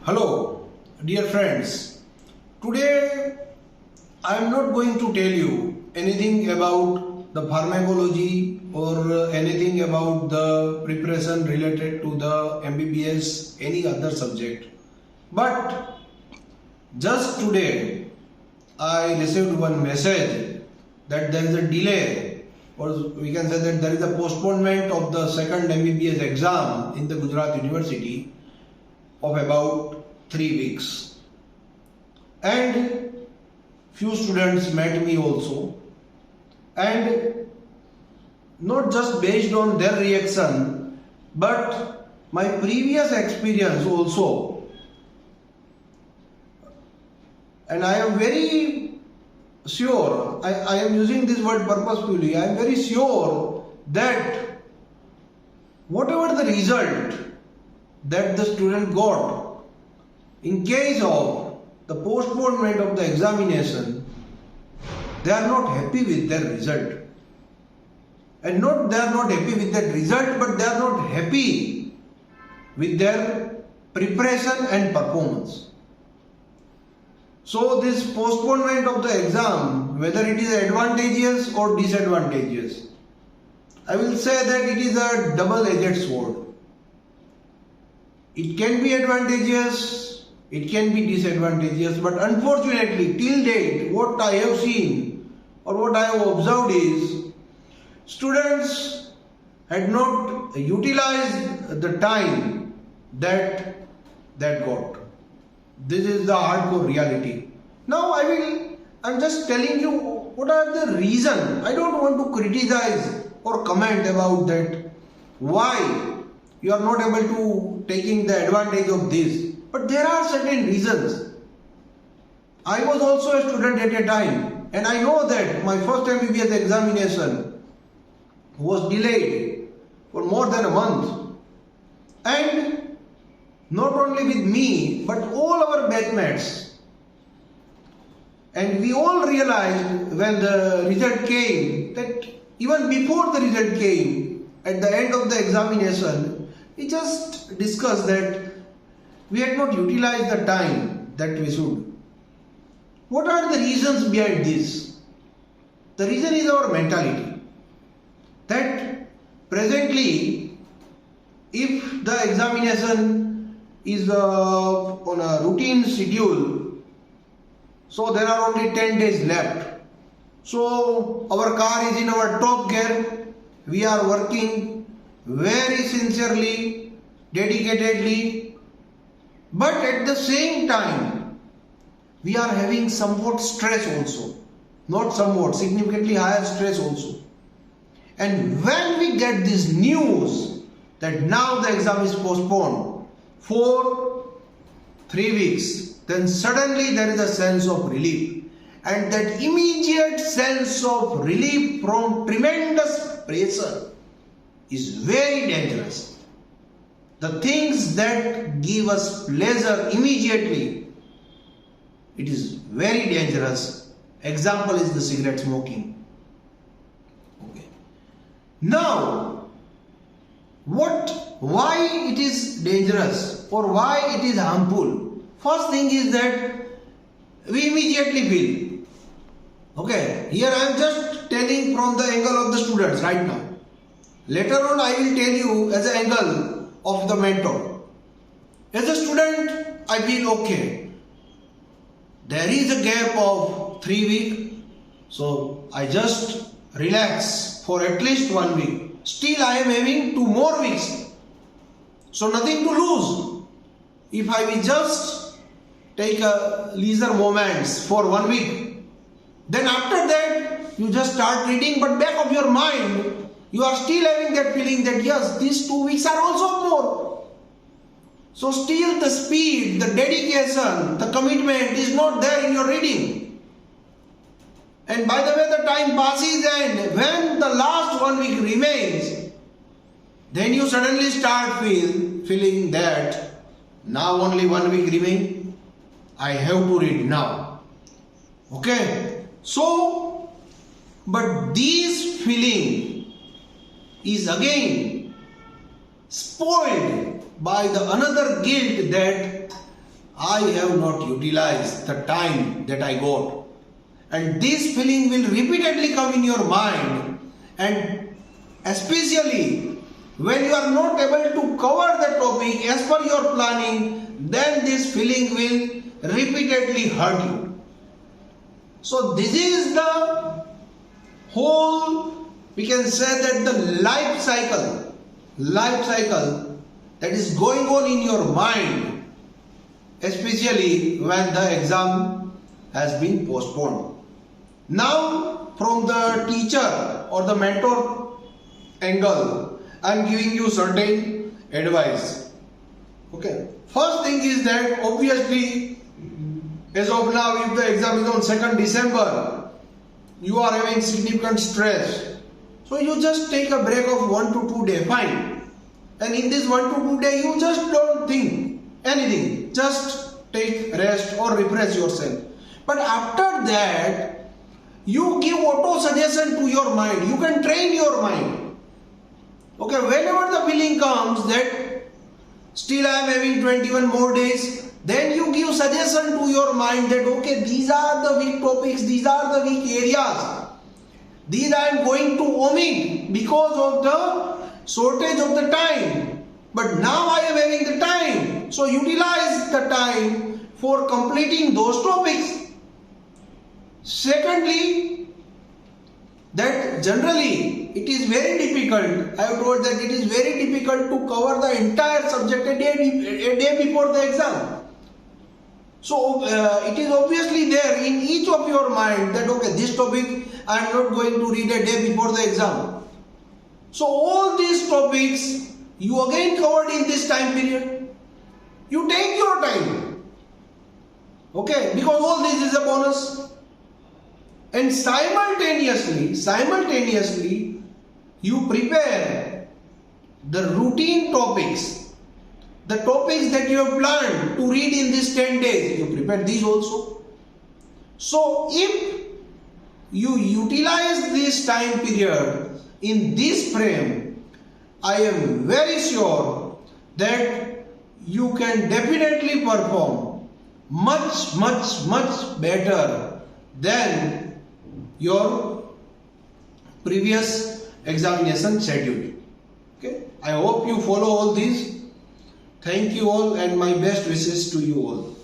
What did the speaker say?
Hello, dear friends. Today I am not going to tell you anything about the pharmacology or anything about the preparation related to the MBBS, any other subject. But just today I received one message that there is a delay, or we can say that there is a postponement of the second MBBS exam in the Gujarat University of about 3 weeks. And few students met me also, and not just based on their reaction but my previous experience also, and I am very sure, I am using this word purposefully, I am very sure that whatever the result that the student got in case of the postponement of the examination, they are not happy with their result. And not they are not happy with that result, but they are not happy with their preparation and performance. So this postponement of the exam, whether it is advantageous or disadvantageous, I will say that it is a double-edged sword. It can be advantageous, it can be disadvantageous, but unfortunately till date what I have seen or what I have observed is students had not utilized the time that got. This is the hardcore reality. Now I'm just telling you what are the reasons. I don't want to criticize or comment about that, why you are not able to taking the advantage of this. But there are certain reasons. I was also a student at a time, and I know that my first MBBS examination was delayed for more than a month. And not only with me, but all our batchmates. And we all realized when the result came that even before the result came, at the end of the examination, we just discussed that we had not utilized the time that we should. What are the reasons behind this? The reason is our mentality. That presently, if the examination is on a routine schedule, so there are only 10 days left. So our car is in our top gear. We are working very sincerely, dedicatedly, but at the same time we are having somewhat stress also, not somewhat, significantly higher stress also. And when we get this news that now the exam is postponed for 3 weeks, then suddenly there is a sense of relief, and that immediate sense of relief from tremendous pressure is very dangerous. The things that give us pleasure immediately, it is very dangerous. Example is the cigarette smoking. Okay. Now, why it is dangerous or why it is harmful? First thing is that we immediately feel. Okay, here I am just telling from the angle of the students right now. Later on I will tell you as an angle of the mentor. As a student, I feel okay. There is a gap of 3 weeks, so I just relax for at least 1 week. Still I am having 2 more weeks. So nothing to lose. If I will just take a leisure moments for 1 week, then after that you just start reading, but back of your mind you are still having that feeling that yes, these 2 weeks are also more. So still the speed, the dedication, the commitment is not there in your reading. And by the way, the time passes, and when the last 1 week remains, then you suddenly start feeling that now only 1 week remains. I have to read now. Okay. So, but this feeling is again spoiled by the another guilt that I have not utilized the time that I got. And this feeling will repeatedly come in your mind, and especially when you are not able to cover the topic as per your planning, then this feeling will repeatedly hurt you. So this is the whole, we can say that the life cycle that is going on in your mind, especially when the exam has been postponed. Now, from the teacher or the mentor angle, I am giving you certain advice. Okay. First thing is that obviously, as of now, if the exam is on 2nd December, you are having significant stress. So you just take a break of 1 to 2 days, fine. And in this 1 to 2 days, you just don't think anything. Just take rest or refresh yourself. But after that, you give auto suggestion to your mind. You can train your mind. Okay, whenever the feeling comes that still I am having 21 more days, then you give suggestion to your mind that okay, these are the weak topics, these are the weak areas. These I am going to omit because of the shortage of the time. But now I am having the time. So utilize the time for completing those topics. Secondly, that generally it is very difficult. I have told that it is very difficult to cover the entire subject a day before the exam. So it is obviously there in each of your mind that okay, this topic I am not going to read a day before the exam. So all these topics you again covered in this time period. You take your time. Okay, because all this is a bonus. And simultaneously, you prepare the routine topics, the topics that you have planned to read in these 10 days, you prepare these also. So if you utilize this time period in this frame, I am very sure that you can definitely perform much better than your previous examination schedule. Okay, I hope you follow all these. Thank you all and my best wishes to you all.